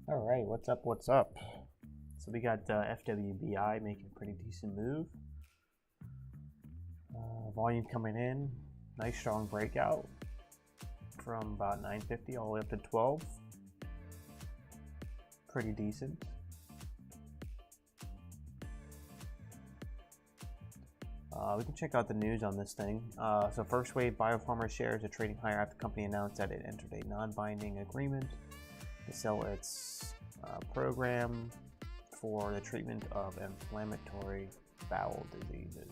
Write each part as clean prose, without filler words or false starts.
All right, what's up? What's up? So we got FWBI making a pretty decent move. Volume coming in, nice strong breakout from about 950 all the way up to 12. Pretty decent. We can check out the news on this thing. So First Wave Biopharma shares are trading higher after the company announced that it entered a non-binding agreement to sell its program for the treatment of inflammatory bowel diseases.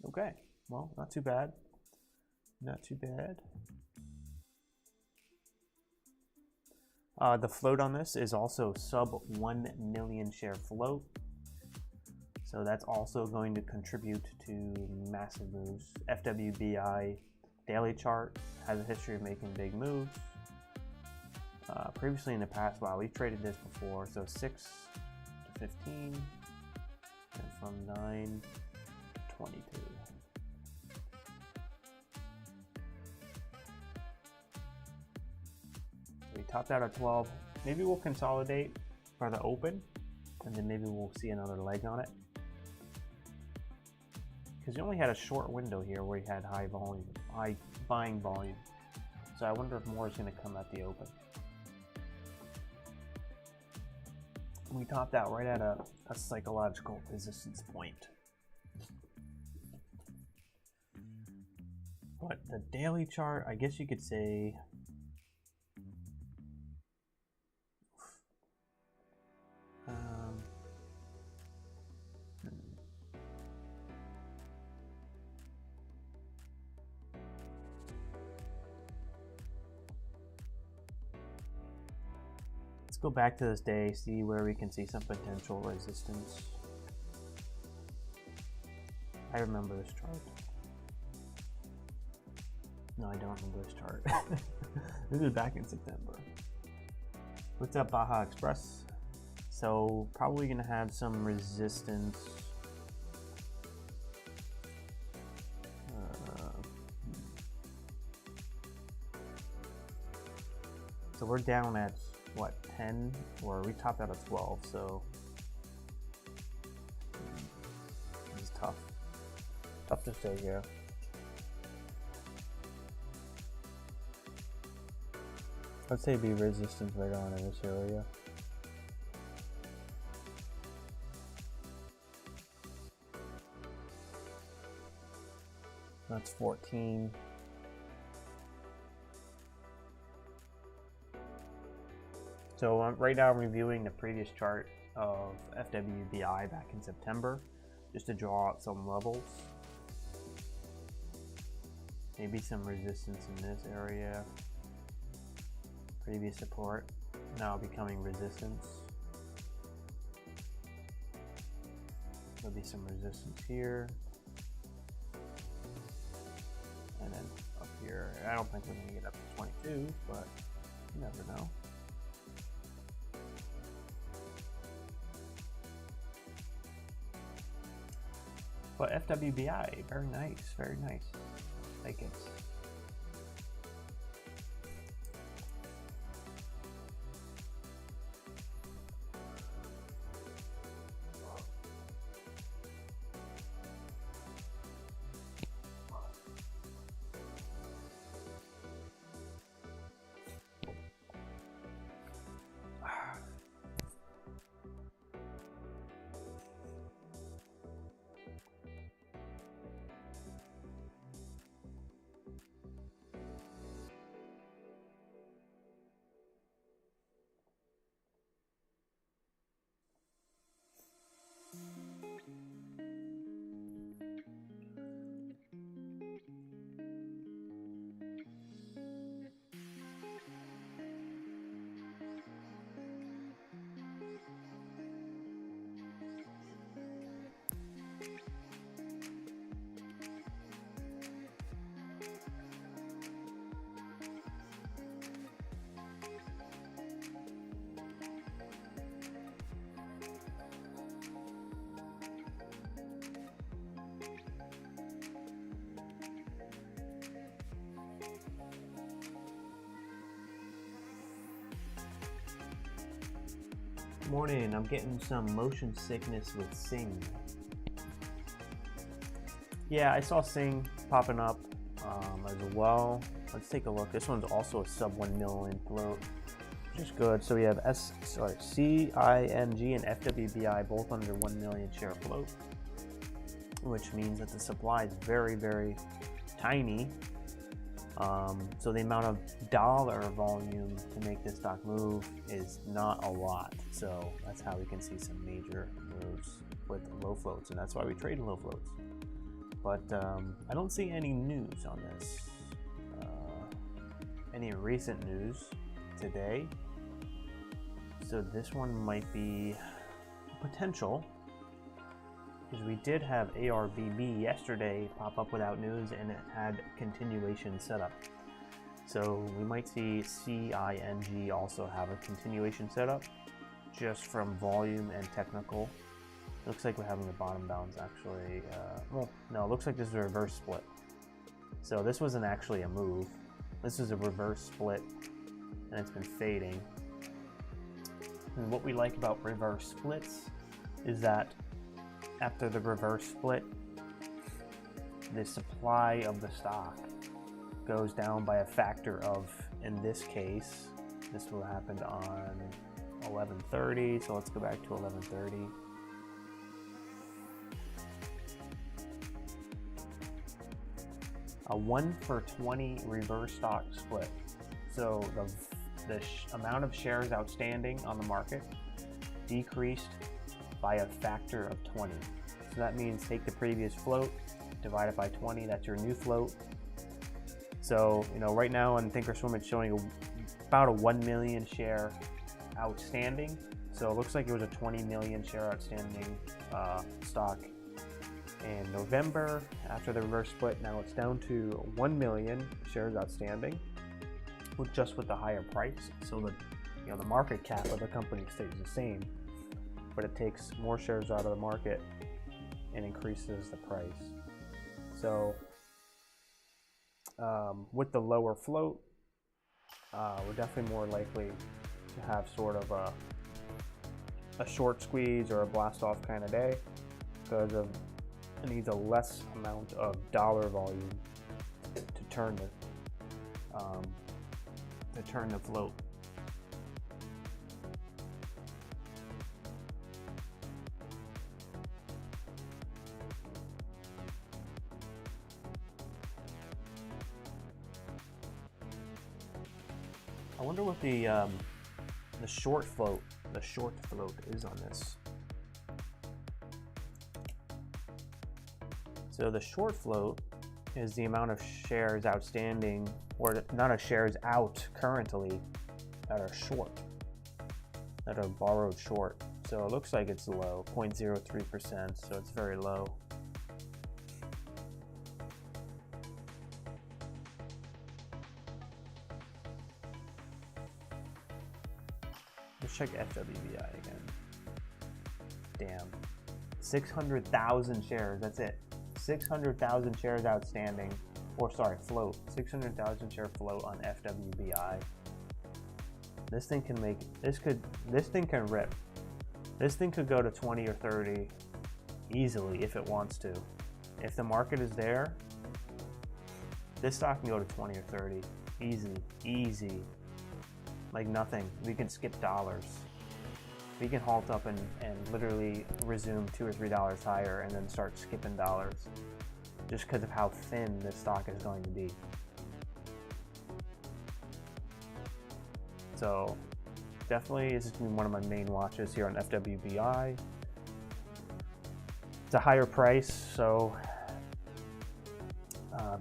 Okay, well, not too bad. Not too bad. The float on this is also sub 1 million share float. So that's also going to contribute to massive moves. FWBI daily chart has a history of making big moves. Previously in the past, wow, we've traded this before. So 6 to 15, and from 9 to 22. We topped out at 12. Maybe we'll consolidate for the open, and then maybe we'll see another leg on it. Because you only had a short window here where you had high buying volume. So I wonder if more is going to come at the open. We topped out right at a psychological resistance point. But the daily chart, I guess you could say, let's go back to this day, see where we can see some potential resistance. I remember this chart. No, I don't remember this chart. This is back in September. What's up, Baja Express? So probably gonna have some resistance. So we're down at what, 10, or we topped out at 12, so this is tough to stay here. I'd say be resistance right on in this area. That's 14. So right now I'm reviewing the previous chart of FWBI back in September, just to draw out some levels. Maybe some resistance in this area. Previous support, now becoming resistance. There'll be some resistance here. And then up here, I don't think we're gonna get up to 22, but you never know. But FWBI, very nice, very nice. Like it. Morning, I'm getting some motion sickness with Sing. Yeah, I saw Sing popping up as well. Let's take a look. This one's also a sub 1 million float, which is good. So we have CING and FWBI both under 1 million share float, which means that the supply is very, very tiny. So the amount of dollar volume to make this stock move is not a lot. So that's how we can see some major moves with low floats, and that's why we trade in low floats. But I don't see any news on this. Any recent news today. So this one might be potential, because we did have ARBB yesterday pop up without news, and it had continuation setup. So we might see CING also have a continuation setup, just from volume and technical. Looks like we're having a bottom bounce actually. Well, no, it looks like this is a reverse split. So this wasn't actually a move. This is a reverse split, and it's been fading. And what we like about reverse splits is that after the reverse split, the supply of the stock goes down by a factor of, in this case, this will happen on 11:30. So let's go back to 11:30. A 1-for-20 reverse stock split. So the amount of shares outstanding on the market decreased by a factor of 20. So that means take the previous float, divide it by 20, that's your new float. So, you know, right now on Thinkorswim it's showing about a 1 million share outstanding. So it looks like it was a 20 million share outstanding stock in November after the reverse split. Now it's down to 1 million shares outstanding, just with the higher price. So the market cap of the company stays the same, but it takes more shares out of the market and increases the price. So with the lower float, we're definitely more likely to have sort of a short squeeze or a blast off kind of day, because it needs a less amount of dollar volume to turn the float. I wonder what the short float is on this. So the short float is the amount of shares outstanding, or not of shares out currently, that are short, that are borrowed short. So it looks like it's low, 0.03%, so it's very low. Let's check FWBI again. Damn. 600,000 shares, that's it. 600,000 shares outstanding, or sorry, float. 600,000 share float on FWBI. This thing can make, this thing can rip. This thing could go to 20 or 30 easily if it wants to. If the market is there, this stock can go to 20 or 30. Easy. Like nothing. We can skip dollars. We can halt up and literally resume $2 or $3 higher and then start skipping dollars, just because of how thin this stock is going to be. So definitely this is going to be one of my main watches here on FWBI. It's a higher price, so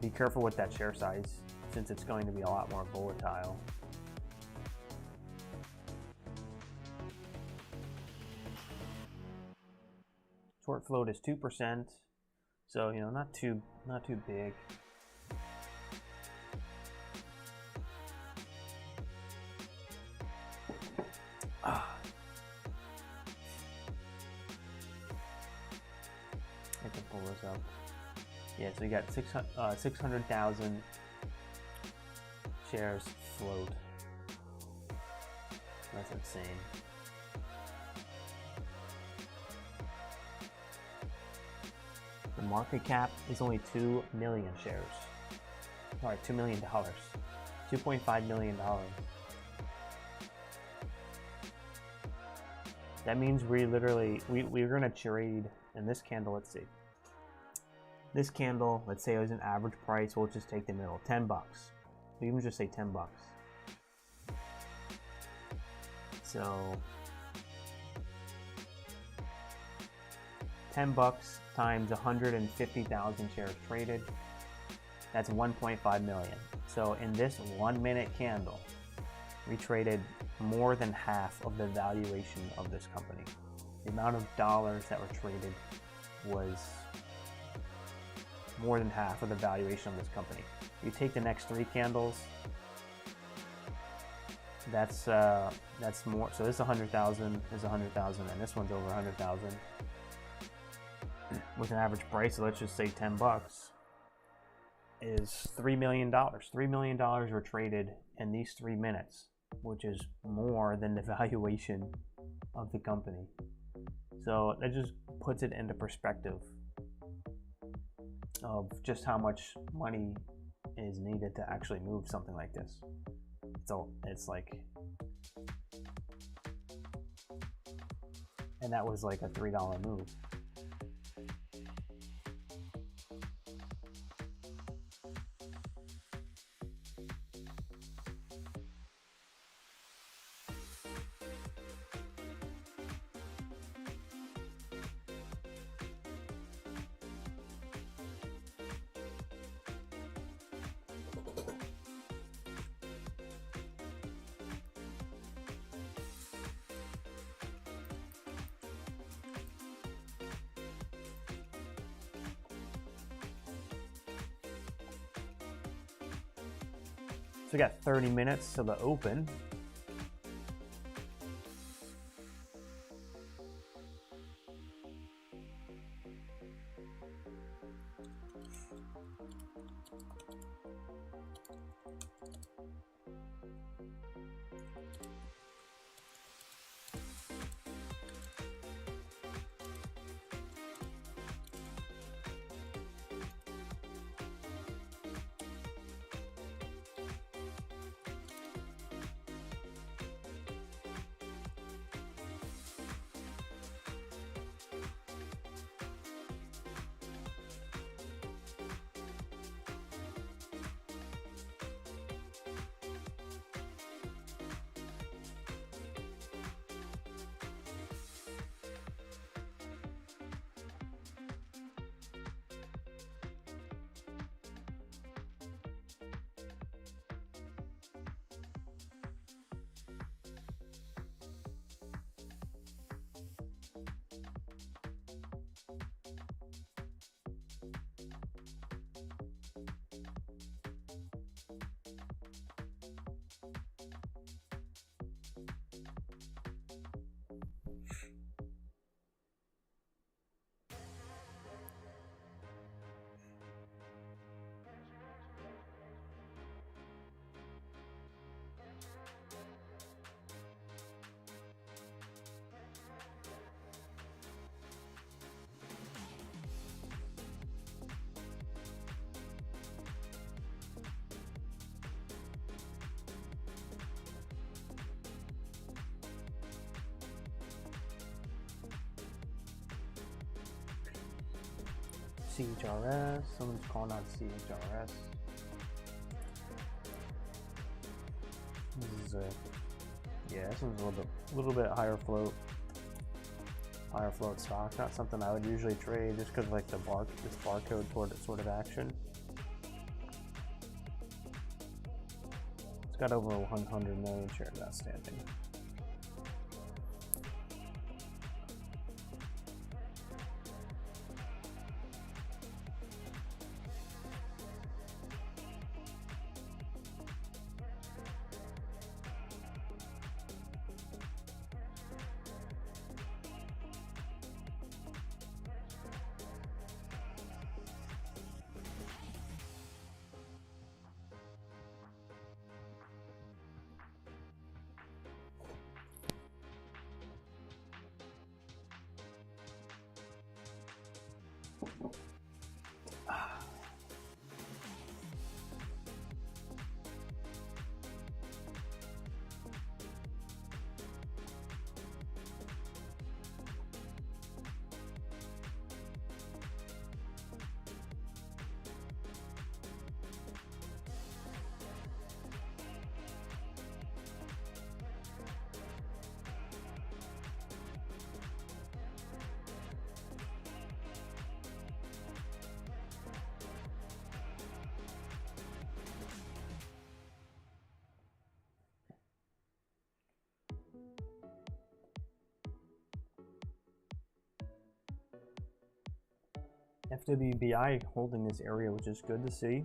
be careful with that share size, since it's going to be a lot more volatile. Short float is 2%, so you know, not too big. I can pull this up. Yeah, so you got 600,000 shares float. That's insane. The market cap is only 2 million shares. All right, $2 million. $2.5 million. That means we're going to trade in this candle. Let's see. This candle, let's say it was an average price. We'll just take the middle, 10 bucks. We even just say 10 bucks. So 10 bucks times 150,000 shares traded. That's 1.5 million. So in this 1 minute candle, we traded more than half of the valuation of this company. The amount of dollars that were traded was more than half of the valuation of this company. You take the next 3 candles, that's more. So this is 100,000, this is 100,000, and this one's over 100,000 with an average price. So let's just say 10 bucks is $3 million. $3 million were traded in these 3 minutes, which is more than the valuation of the company. So that just puts it into perspective of just how much money is needed to actually move something like this. So it's like, and that was like a $3 move. So we got 30 minutes to the open. CHRS, someone's calling out CHRS. This is this one's a little bit higher float stock. Not something I would usually trade just because like this barcode sort of action. It's got over 100 million shares outstanding. FWBI holding this area, which is good to see.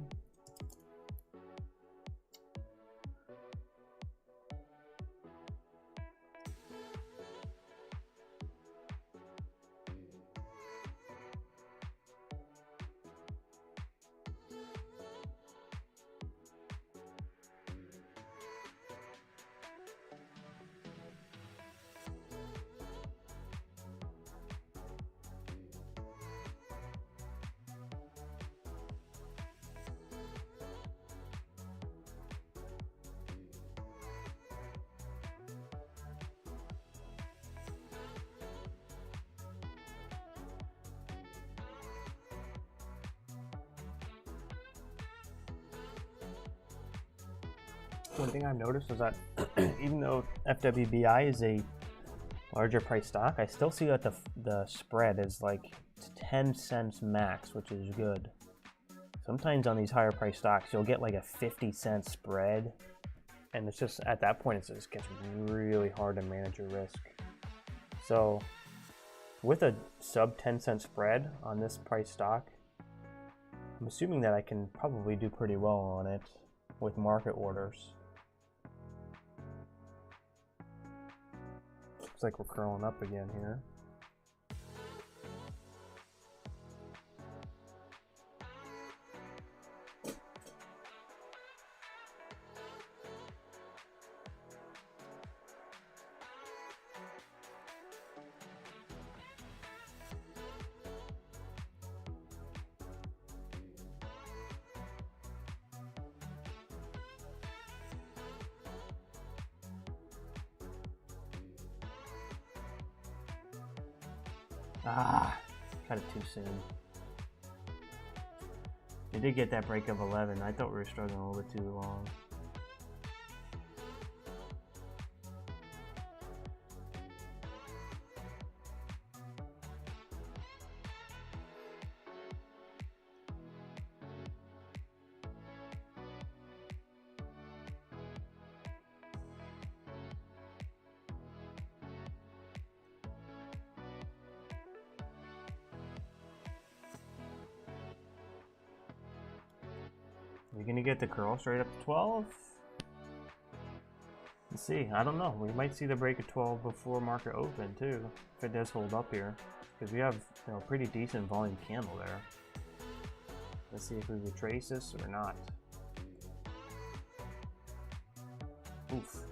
One thing I've noticed is that even though FWBI is a larger price stock, I still see that the spread is like 10 cents max, which is good. Sometimes on these higher price stocks, you'll get like a 50-cent spread, and it's just at that point it just gets really hard to manage your risk. So with a sub 10-cent spread on this price stock, I'm assuming that I can probably do pretty well on it with market orders. Looks like we're curling up again here. Got it too soon. We did get that break of 11. I thought we were struggling a little bit too long. You're gonna get the curl straight up to 12? Let's see. I don't know. We might see the break of 12 before market open too, if it does hold up here, because we have, you know, pretty decent volume candle there. Let's see if we retrace this or not. Oof.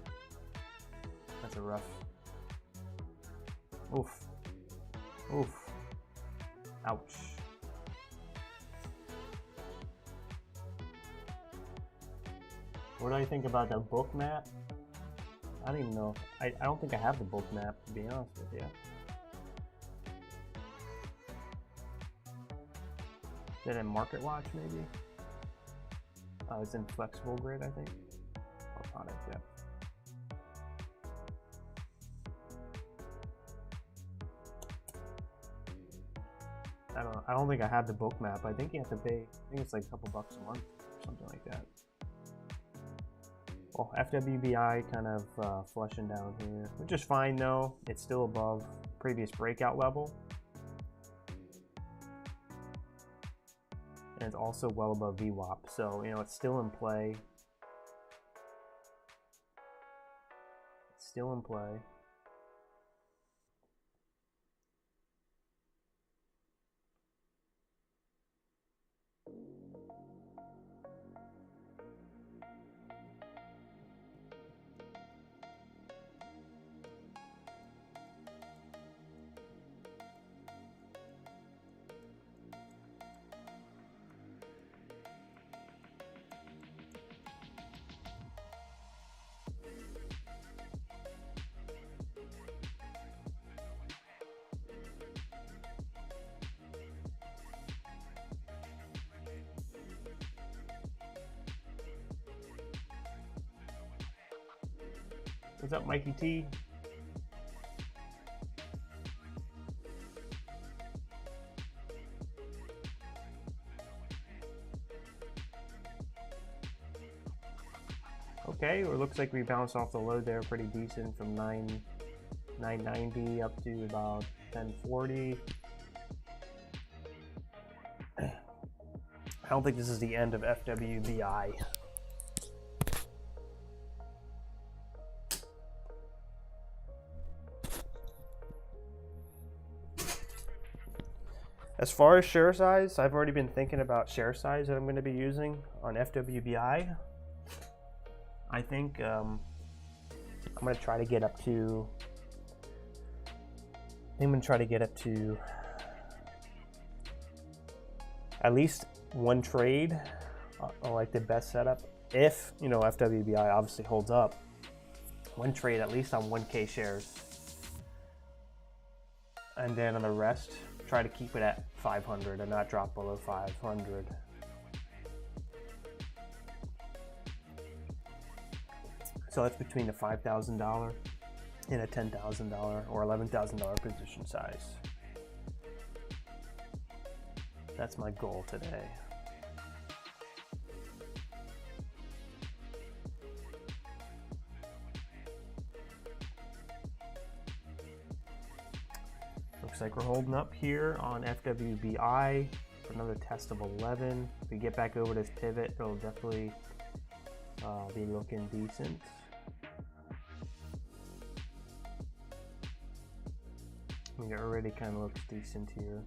That's a rough. Oof. Oof. Ouch. What do I think about the book map? I don't even know. I don't think I have the book map, to be honest with you. Is it in Market Watch, maybe? Oh, it's in Flexible Grid, I think. Or Product, yeah. I don't think I have the book map. I think you have to pay, I think it's like a couple bucks a month or something like that. Well, FWBI kind of flushing down here, which is fine though. It's still above previous breakout level. And it's also well above VWAP. So, you know, it's still in play. It's still in play. What's up, Mikey T? Okay, or looks like we bounced off the low there pretty decent from 990 up to about 1040. don't think this is the end of FWBI. As far as share size, I've already been thinking about share size that I'm going to be using on FWBI. I think I'm going to try to get up to. I'm going to try to get up to at least one trade, like the best setup. If FWBI obviously holds up, one trade at least on 1K shares, and then on the rest, try to keep it at 500 and not drop below 500. So that's between a $5,000 and a $10,000 or $11,000 position size. That's my goal today. Looks like we're holding up here on FWBI for another test of 11. If we get back over this pivot, it'll definitely be looking decent. I mean, it already kind of looks decent here.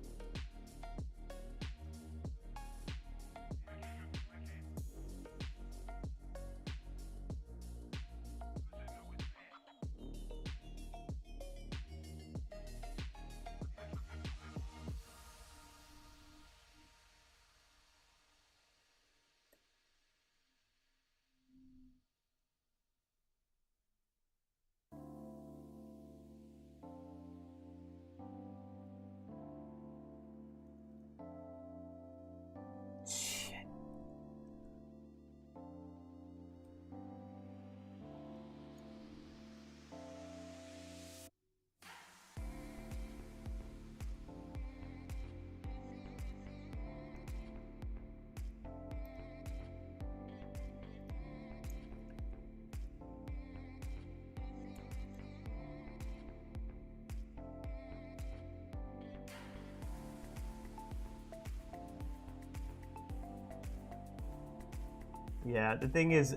Yeah, the thing is,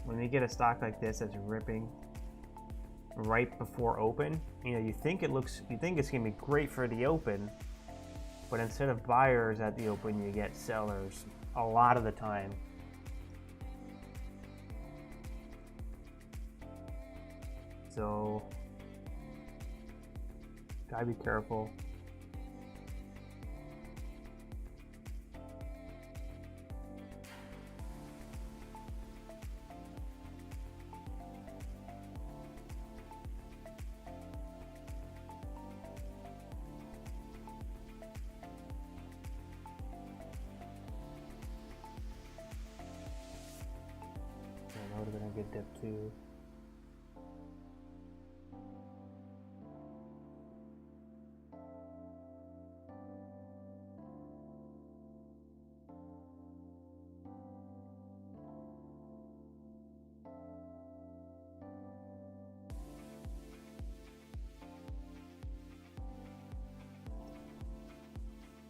when you get a stock like this that's ripping right before open, you think it's gonna be great for the open, but instead of buyers at the open, you get sellers a lot of the time. So, gotta be careful. That would have been a good dip too.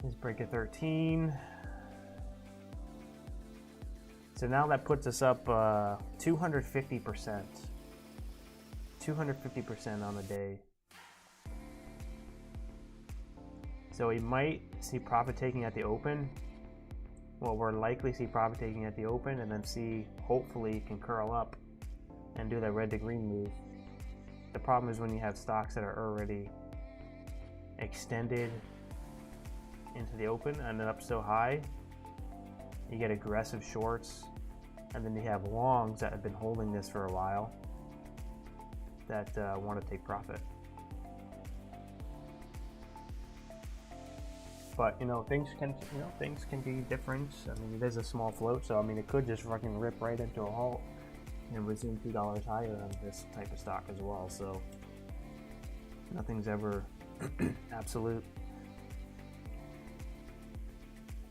Let's break a 13. So now that puts us up 250%. 250% on the day. So we might see profit taking at the open. Well, we're likely see profit taking at the open, and then see, hopefully, it can curl up and do that red to green move. The problem is when you have stocks that are already extended into the open and then up so high, you get aggressive shorts, and then you have longs that have been holding this for a while that want to take profit. But things can be different. I mean, it is a small float, so I mean, it could just fucking rip right into a halt and resume $2 higher on this type of stock as well. So nothing's ever absolute.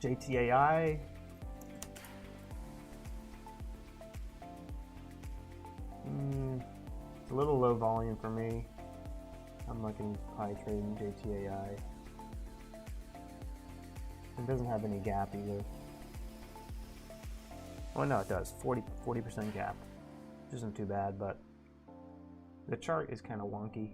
JTAI. It's a little low volume for me. I'm not going to probably trade in JTAI. It doesn't have any gap either. Well, no, it does. 40% gap, which isn't too bad, but the chart is kind of wonky.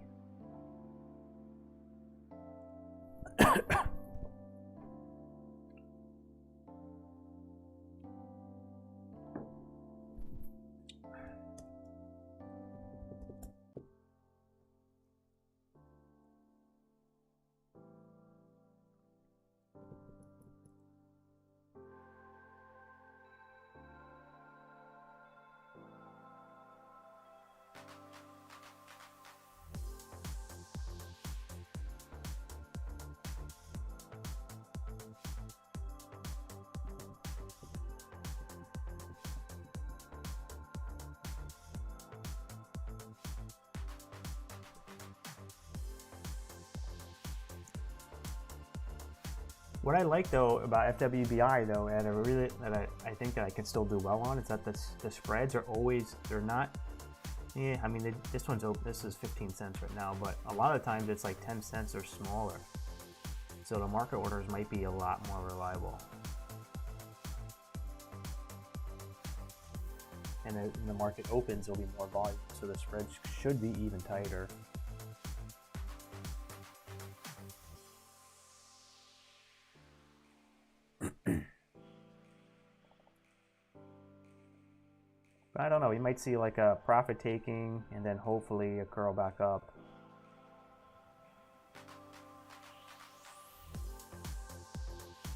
What I like though about FWBI though, and I think that I can still do well on, is that the spreads are always, they're not, yeah, I mean this one's open, this is 15 cents right now, but a lot of times it's like 10 cents or smaller. So the market orders might be a lot more reliable. And when the market opens, there'll be more volume, so the spreads should be even tighter. I don't know, you might see like a profit taking and then hopefully a curl back up.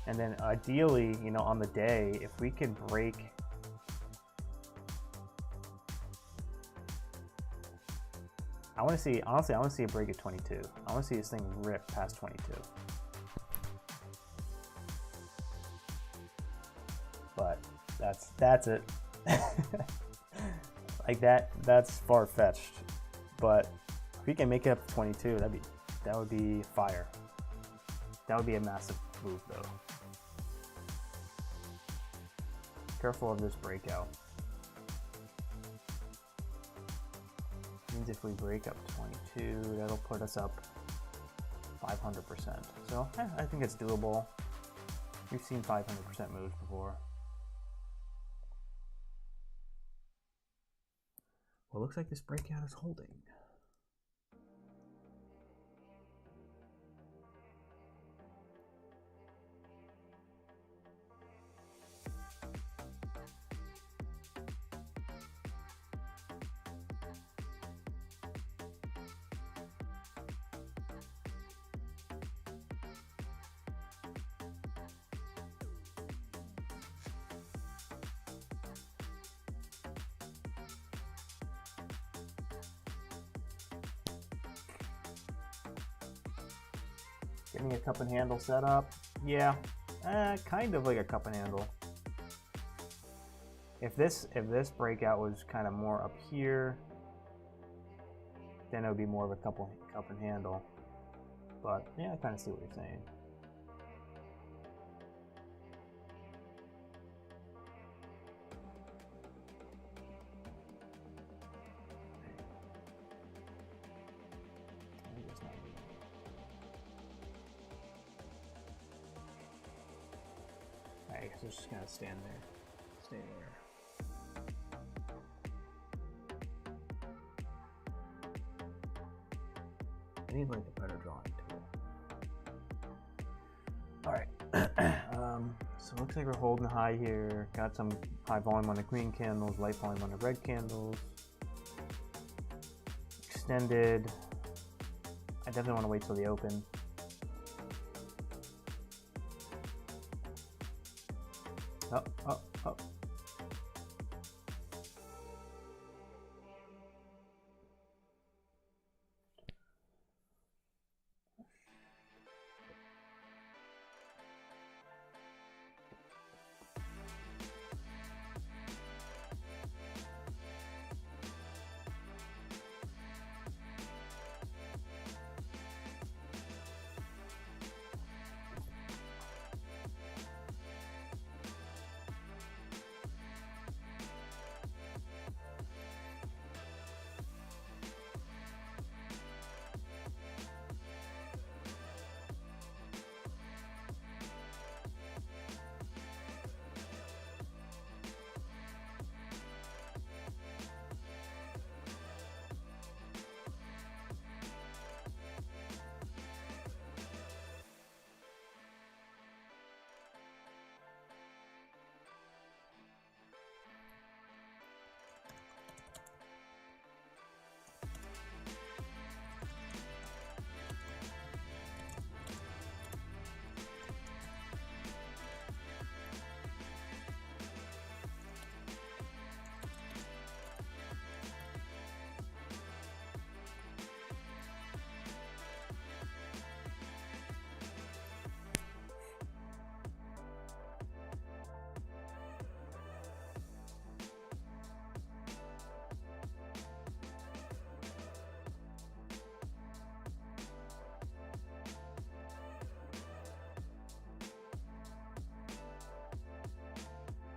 And then ideally, you know, on the day, if we could break, I want to see, honestly, I want to see a break at 22. I want to see this thing rip past 22. But that's it. Like that's far-fetched, but if we can make it up to 22, that would be fire. That would be a massive move though. Careful of this breakout. Means if we break up 22, that'll put us up 500%. So I think it's doable. We've seen 500% moves before. Well, it looks like this breakout is holding. Getting a cup and handle set up. Yeah, kind of like a cup and handle. If this breakout was kind of more up here, then it would be more of a cup and handle. But yeah, I kind of see what you're saying. I guess we're just gonna stand there. Stay there. I need like a better drawing tool. Alright. So it looks like we're holding high here. Got some high volume on the green candles, light volume on the red candles. Extended. I definitely want to wait till the open. Up, up, up.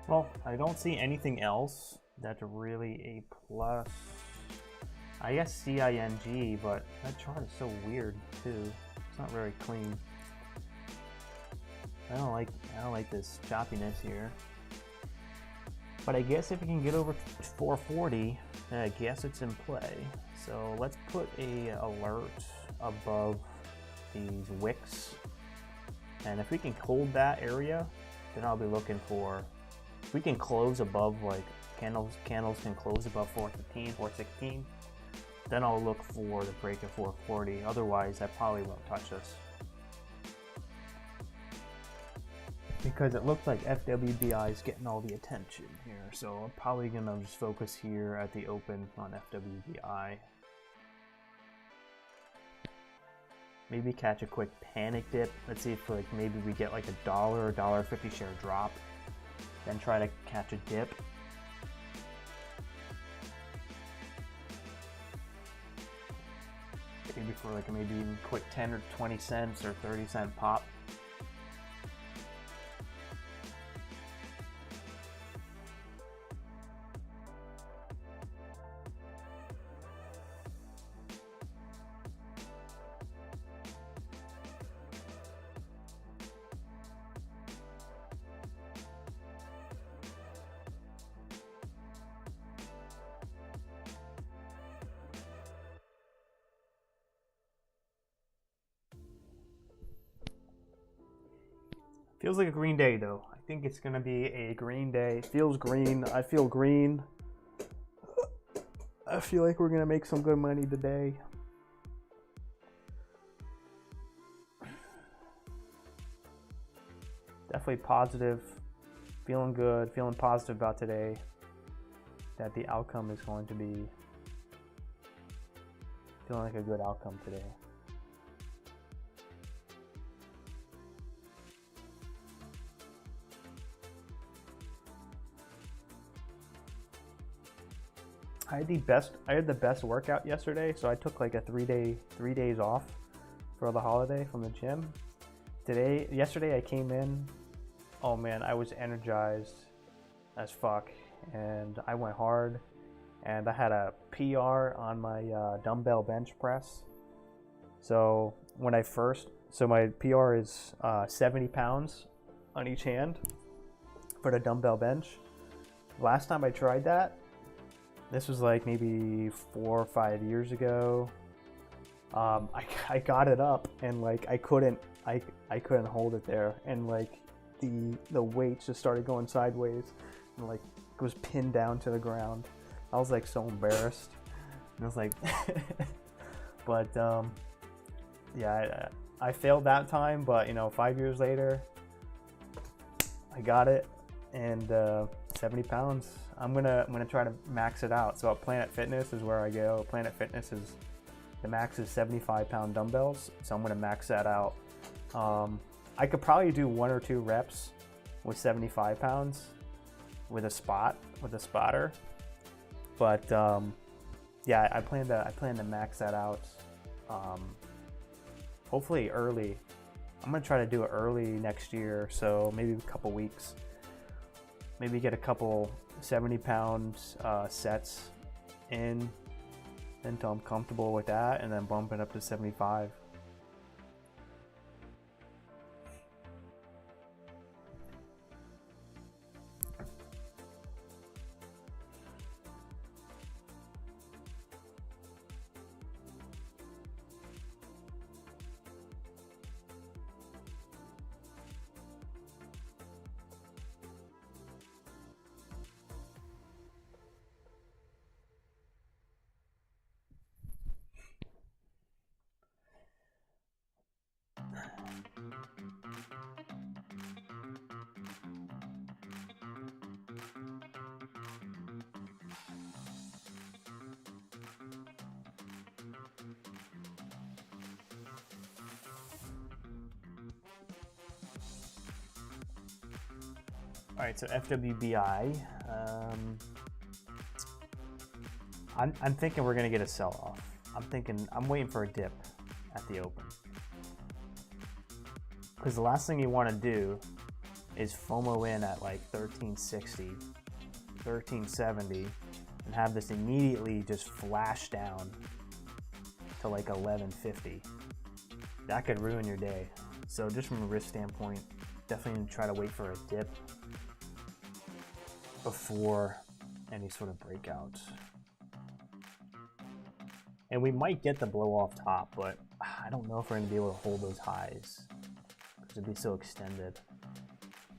Well, I don't see anything else that's really a plus. I guess CING, but that chart is so weird too. It's not very clean. I don't like this choppiness here. But I guess if we can get over 440, I guess it's in play. So let's put a alert above these wicks. And if we can hold that area, then I'll be looking for, if we can close above, like candles can close above 415, 416, then I'll look for the break at 440. Otherwise, that probably won't touch us. Because it looks like FWBI is getting all the attention here. So I'm probably gonna just focus here at the open on FWBI. Maybe catch a quick panic dip. Let's see if like maybe we get like $1 or $1.50 share drop. Then try to catch a dip. Maybe for like maybe even quick 10 or 20 cents or 30-cent pop. Feels like a green day though. I think it's gonna be a green day. It feels green. I feel green. I feel like we're gonna make some good money today. Definitely positive. Feeling good. Feeling positive about today. That the outcome is going to be feeling like a good outcome today. I had the best workout yesterday, so I took like a 3 days off for the holiday from the gym. Yesterday I came in, oh man, I was energized as fuck, and I went hard, and I had a PR on my dumbbell bench press. So my PR is 70 pounds on each hand for the dumbbell bench. Last time I tried that, this was like maybe 4 or 5 years ago. I got it up and like I couldn't hold it there, and like the weights just started going sideways and like it was pinned down to the ground. I was like so embarrassed. And I was like, but yeah, I failed that time, but you know, 5 years later, I got it, and 70 pounds. I'm gonna try to max it out. So at Planet Fitness is where I go. Planet Fitness is the max is 75-pound dumbbells. So I'm gonna max that out. I could probably do 1 or 2 reps with 75 pounds with a spotter. But yeah, I plan to max that out. Hopefully early. I'm gonna try to do it early next year. So maybe a couple weeks. Maybe get a couple 70-pound sets in until I'm comfortable with that, and then bump it up to 75. All right, so FWBI. I'm thinking we're gonna get a sell-off. I'm waiting for a dip at the open. Because the last thing you want to do is FOMO in at like 1360, 1370, and have this immediately just flash down to like 1150. That could ruin your day. So just from a risk standpoint, definitely try to wait for a dip before any sort of breakout. And we might get the blow off top, but I don't know if we're going to be able to hold those highs because it'd be so extended.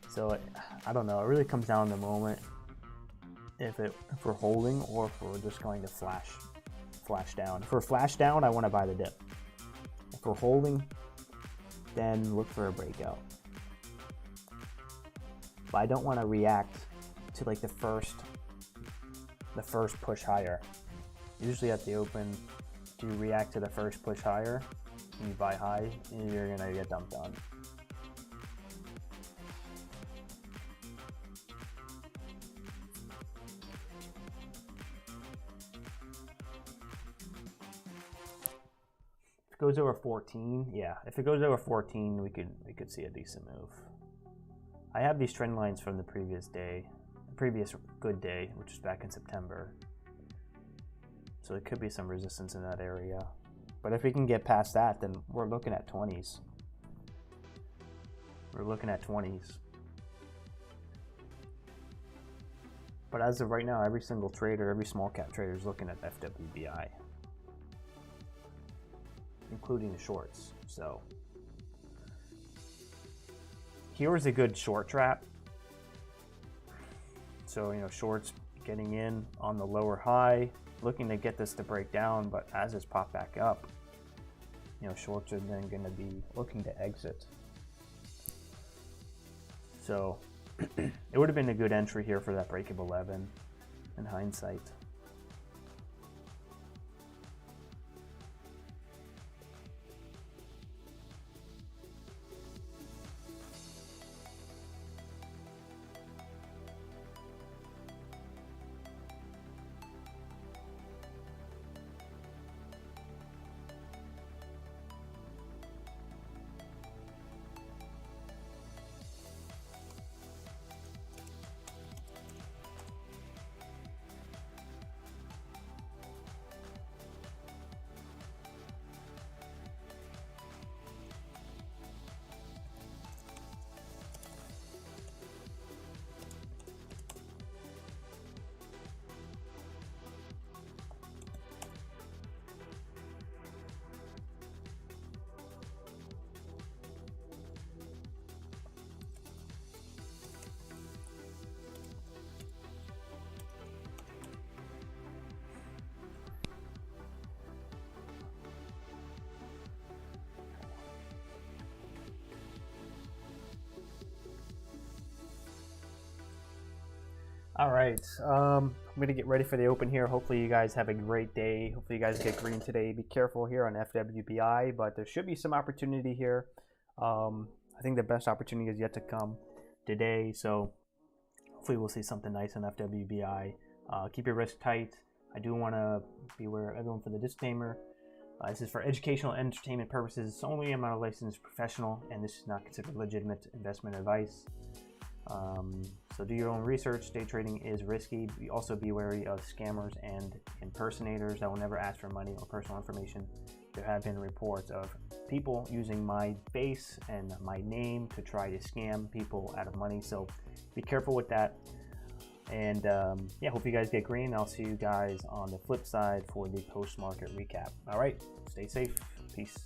So I don't know. It really comes down to the moment if we're holding or if we're just going to flash down. If we're flash down, I want to buy the dip. If we're holding, then look for a breakout. But I don't want to react to like the first push higher. Usually at the open, if you react to the first push higher and you buy high, you're gonna get dumped on. If it goes over 14, yeah. If it goes over 14, we could see a decent move. I have these trend lines from the previous day, the previous good day, which was back in September. So there could be some resistance in that area. But if we can get past that, then we're looking at 20s. We're looking at 20s. But as of right now, every single trader, every small cap trader is looking at FWBI, including the shorts. So here's a good short trap. So, you know, shorts getting in on the lower high, looking to get this to break down, but as it's popped back up, you know, shorts are then going to be looking to exit. So it would have been a good entry here for that break of 11 in hindsight. All right, I'm gonna get ready for the open here. Hopefully you guys have a great day. Hopefully you guys get green today. Be careful here on FWBI, but there should be some opportunity here. I think the best opportunity is yet to come today, so hopefully we'll see something nice on FWBI. Keep your risk tight. I do want to be aware of everyone for the disclaimer. This is for educational and entertainment purposes only. I'm not a licensed professional, and this is not considered legitimate investment advice. So do your own research. Day trading is risky. Also be wary of scammers and impersonators that will never ask for money or personal information. There have been reports of people using my face and my name to try to scam people out of money. So be careful with that. And yeah, hope you guys get green. I'll see you guys on the flip side for the post-market recap. All right, stay safe. Peace.